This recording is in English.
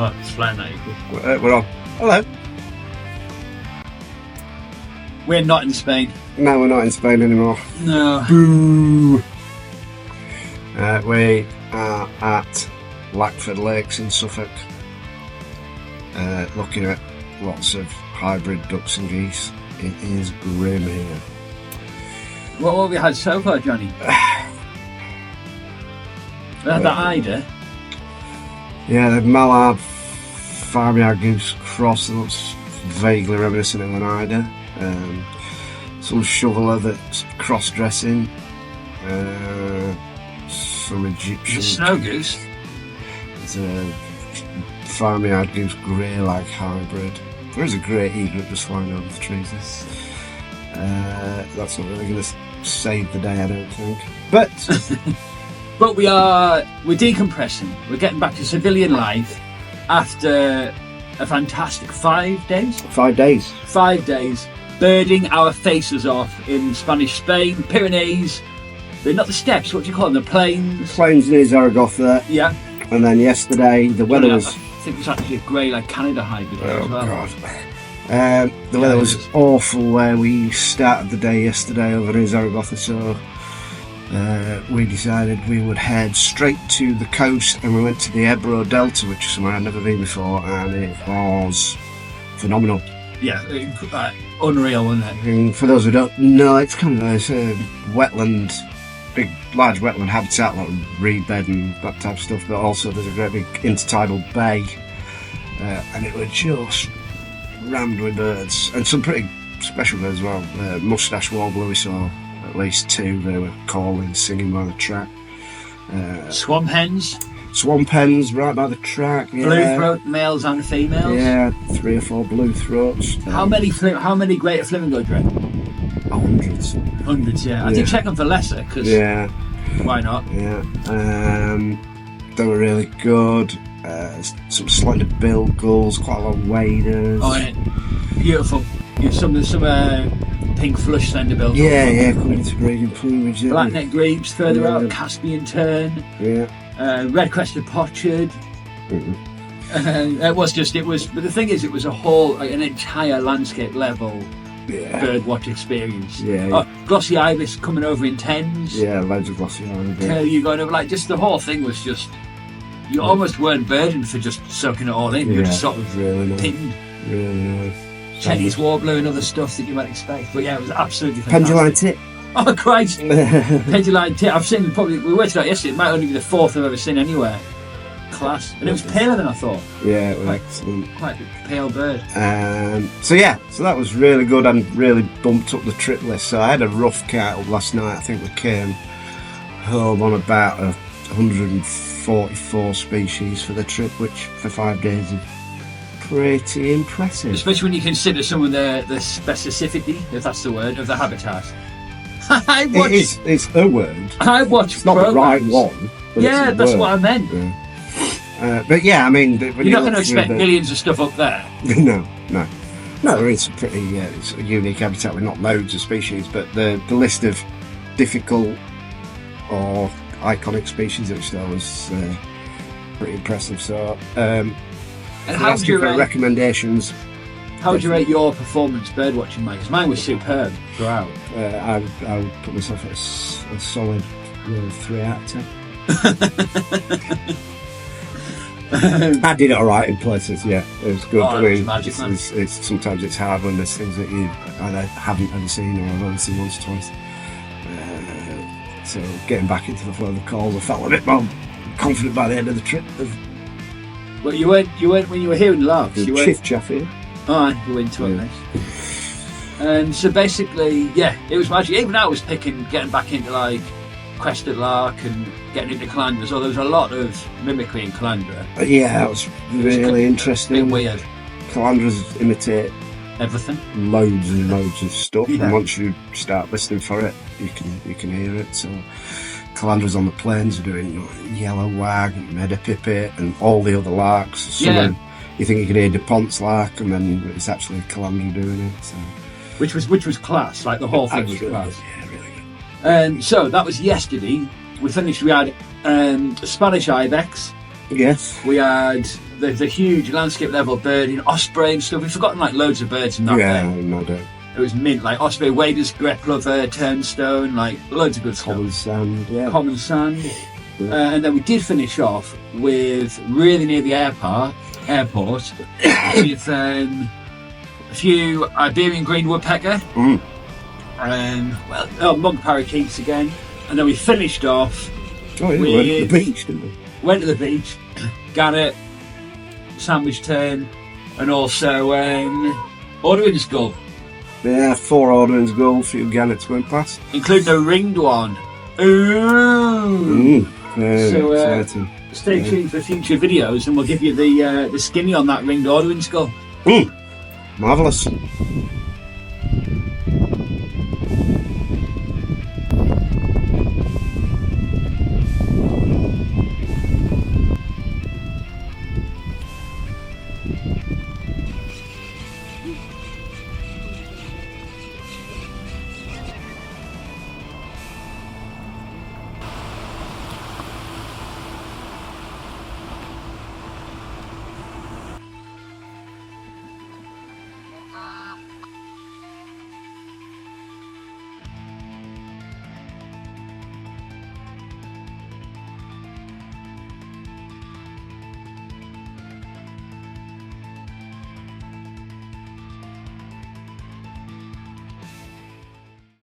Oh, it's flying at you. We're on. Hello. We're not in Spain. No, we're not in Spain anymore. No. Boo! We are at Lackford Lakes in Suffolk, looking at lots of hybrid ducks and geese. It is grim here. What have we had so far, Johnny? We had that Ida. Yeah, the mallard farmyard goose cross that looks vaguely reminiscent of an Ida. Some shoveler that's cross-dressing. Some Egyptian. The snow goose. It's a farmyard goose grey-like hybrid. There is a great egret just flying over the trees. That's not really going to save the day, I don't think. But but we're decompressing. We're getting back to civilian life after a fantastic 5 days. 5 days. 5 days birding our faces off in Spanish Spain, Pyrenees. They're not the steppes. What do you call them? The plains. Plains near Zaragoza. Yeah. And then yesterday the weather was. I think it was actually a grey like Canada hybrid as well. God. The weather was awful where we started the day yesterday over in Zaragoza, so we decided we would head straight to the coast, and we went to the Ebro Delta, which is somewhere I'd never been before, and it was phenomenal. Yeah, unreal, wasn't it? And for those who don't know, it's kind of a wetland, large wetland habitat, like reed bed and that type of stuff, but also there's a great big intertidal bay, and it was just rammed with birds, and some pretty special birds as well. Mustache warbler, we saw at least 2. They were calling, singing by the track. Swampens right by the track. Yeah. Bluethroat, males and females. Yeah, 3 or 4 bluethroats. How many greater flamingo do you reckon? Hundreds. Hundreds, yeah. I did check them for lesser, because why not? Yeah. They were really good. Some slender-billed gulls, quite a lot of waders. Oh, yeah. Beautiful. Yeah, some pink flush slender-billed. Yeah, coming to breeding plumage. Black-necked grebes further out, Caspian Tern. Yeah. Red-crested pochard. Mm-hmm. But the thing is, it was a whole, like, an entire landscape level bird watch experience. Glossy Ibis coming over in tens. Yeah, loads of Glossy Ibis. You going over, like, just the whole thing was just, you almost weren't birding for just soaking it all in. You were just sort of really pinned. Nice. Really nice. Chinese warbler and other stuff that you might expect. But yeah, it was absolutely fantastic. Penduline tit. Oh Christ! Penduline tit. I've seen probably. We worked it out yesterday. It might only be the 4th I've ever seen anywhere. Class, and it was paler than I thought. Yeah, it was excellent. Quite a pale bird. So that was really good and really bumped up the trip list. So I had a rough count up last night. I think we came home on about 144 species for the trip, which for 5 days is pretty impressive. Especially when you consider some of the specificity, if that's the word, of the habitat. It's a word. I watched. It's not the right one. But yeah, that's what I meant. Yeah. But yeah, I mean, you're not going to expect millions of stuff up there. No. There is some pretty it's a unique habitat with not loads of species, but the list of difficult or iconic species that we saw was pretty impressive. So, and how would you rate recommendations? How would you rate your performance birdwatching, mate? Because mine was superb throughout. I would put myself at a solid 3 out of 10. I did it all right in places. Yeah, it was good. I mean, it's sometimes it's hard when there's things that you either haven't ever seen or have only seen once or twice. So getting back into the flow of the calls, I felt a bit more confident by the end of the trip. Well, you weren't when you were hearing larks. You weren't Chiff chaffy. Oh, you were into it, nice. And so basically, it was magic. Even I was getting back into like crested lark and getting into calandras. So there was a lot of mimicry in calandra. Yeah, that was really interesting. Weird. Calandras imitate everything, loads and loads of stuff, and once you start listening for it, you can hear it. So calandras on the plains are doing yellow wag, meadowpipit, and all the other larks. You think you can hear DuPont's lark, and then it's actually a calandra doing it. So. Which was class. Like the whole thing was class. Yeah, really good. And so that was yesterday. We finished. We had Spanish ibex. Yes. We had there's a huge landscape level birding, osprey and stuff. We've forgotten like loads of birds in that Yeah, day. no doubt. It was mint, like osprey, waders, greplover, turnstone, like loads of good stuff. Common sand, yeah. Common sand. Yeah. And then we did finish off with really near the airport with a few Iberian Green Woodpecker. Monk Parakeets again. And then we finished off. Oh, yeah, we went to the beach, didn't we? Went to the beach, Gannet, Sandwich Tern, and also Audouin's Gull. Yeah, 4 Audouin's Gull, a few gannets went past. Including a ringed one. Ooh! So exciting. stay tuned for future videos and we'll give you the skinny on that ringed Audouin's Gull. Marvellous.